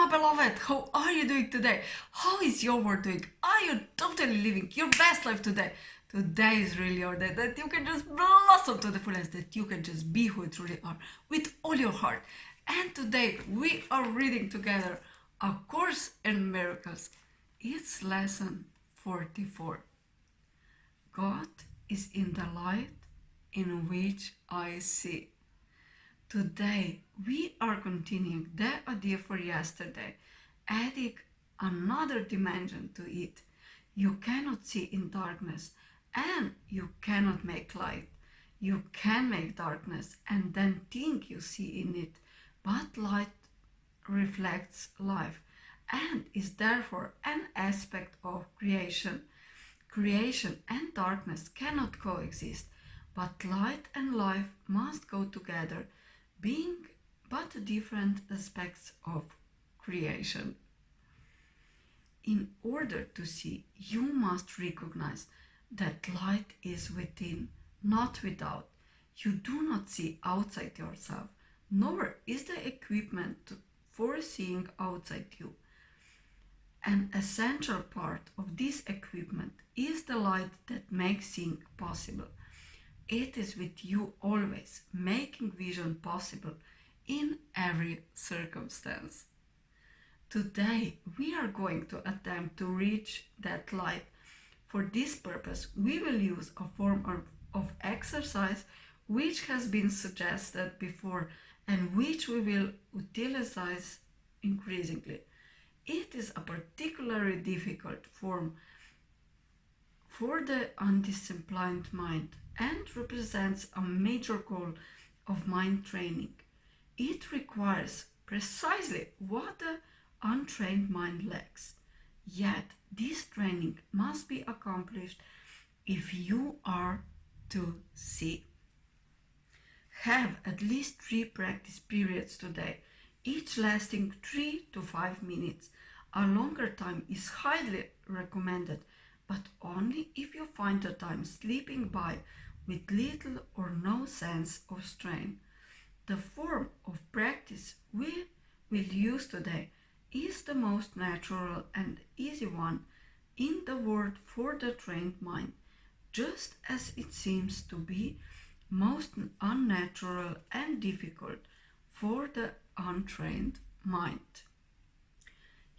Hello, beloved. How are you doing today? How is your world doing? Are you totally living your best life today? Today is really your day that you can just blossom to the fullest, that you can just be who you truly are with all your heart. And today we are reading together A Course in Miracles. It's lesson 44. God is in the light in which I see. Today we are continuing the idea for yesterday, adding another dimension to it. You cannot see in darkness and you cannot make light. You can make darkness and then think you see in it, but light reflects life and is therefore an aspect of creation. Creation and darkness cannot coexist, but light and life must go together, being but different aspects of creation. In order to see, you must recognize that light is within, not without. You do not see outside yourself, nor is the equipment for seeing outside you. An essential part of this equipment is the light that makes seeing possible. It is with you always, making vision possible in every circumstance. Today we are going to attempt to reach that light. For this purpose, we will use a form of exercise which has been suggested before and which we will utilize increasingly. It is a particularly difficult form for the undisciplined mind and represents a major goal of mind training. It requires precisely what the untrained mind lacks. Yet this training must be accomplished if you are to see. Have at least 3 practice periods today, each lasting 3 to 5 minutes. A longer time is highly recommended, but only if you find the time slipping by with little or no sense of strain. The form of practice we will use today is the most natural and easy one in the world for the trained mind, just as it seems to be most unnatural and difficult for the untrained mind.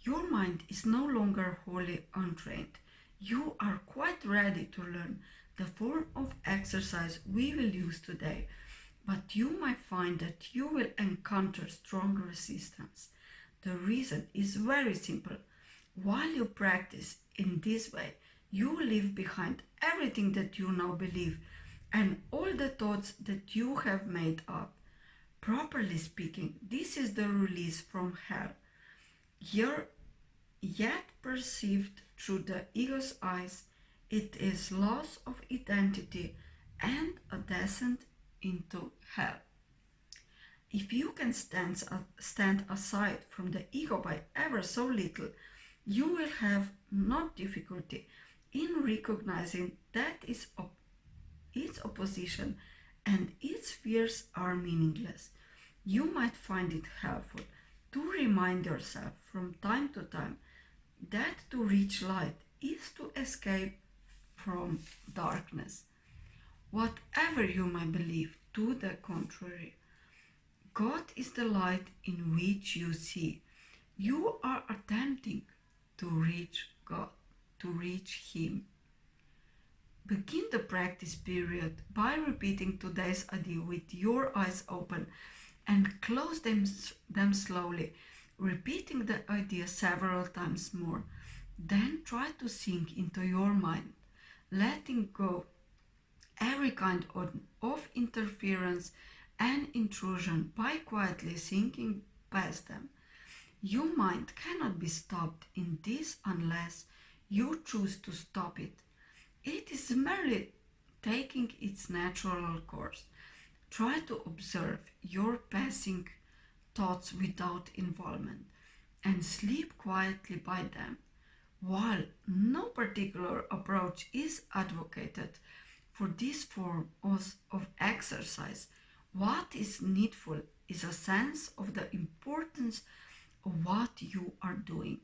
Your mind is no longer wholly untrained. You are quite ready to learn the form of exercise we will use today, but you might find that you will encounter strong resistance. The reason is very simple. While you practice in this way, you leave behind everything that you now believe and all the thoughts that you have made up. Properly speaking, this is the release from hell. Yet perceived through the ego's eyes, it is loss of identity and a descent into hell. If you can stand aside from the ego by ever so little, you will have no difficulty in recognizing that its opposition and its fears are meaningless. You might find it helpful to remind yourself from time to time that to reach light is to escape from darkness. Whatever you might believe to the contrary, God is the light in which you see. You are attempting to reach God, to reach Him. Begin the practice period by repeating today's idea with your eyes open and close them slowly, repeating the idea several times more. Then try to sink into your mind, letting go every kind of interference and intrusion by quietly sinking past them. Your mind cannot be stopped in this unless you choose to stop it. It is merely taking its natural course. Try to observe your passing thoughts without involvement and sleep quietly by them. While no particular approach is advocated for this form of exercise, what is needful is a sense of the importance what you are doing.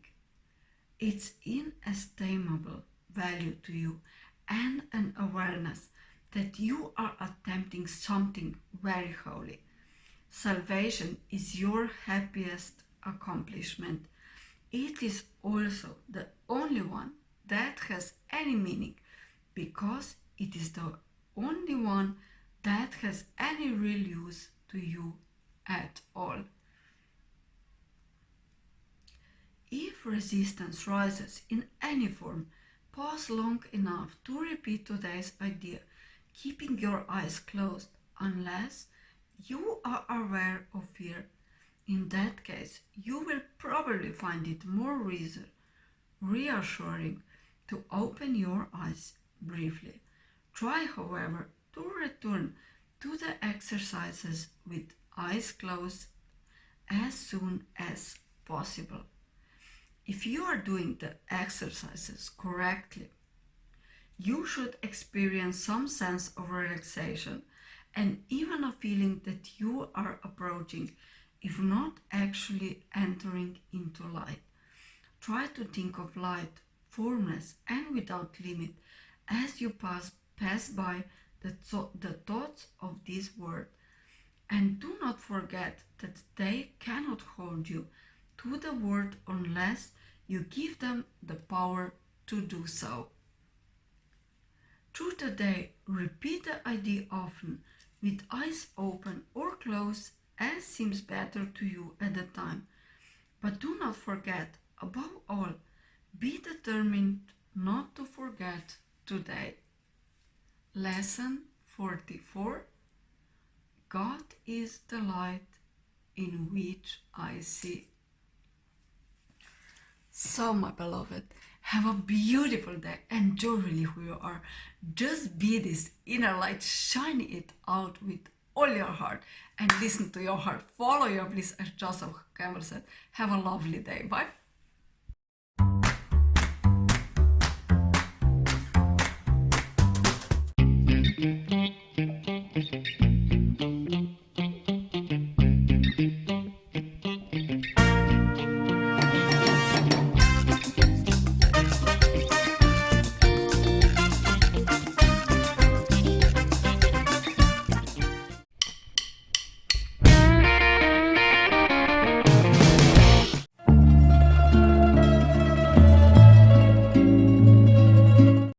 It's inestimable value to you and an awareness that you are attempting something very holy. Salvation is your happiest accomplishment. It is also the only one that has any meaning because it is the only one that has any real use to you at all. If resistance rises in any form, pause long enough to repeat today's idea, keeping your eyes closed unless you are aware of fear. In that case, you will probably find it more reassuring to open your eyes briefly. Try, however, to return to the exercises with eyes closed as soon as possible. If you are doing the exercises correctly, you should experience some sense of relaxation and even a feeling that you are approaching, if not actually entering into light. Try to think of light, formless and without limit as you pass by the thoughts of this world. And do not forget that they cannot hold you to the world unless you give them the power to do so. Through the day, repeat the idea often, with eyes open or closed as seems better to you at the time. But do not forget, above all, be determined not to forget today. Lesson 44. God is the light in which I see. So, my beloved, have a beautiful day. Enjoy really who you are. Just be this inner light, shine it out with all your heart and listen to your heart. Follow your bliss, as Joseph Campbell said. Have a lovely day. Bye.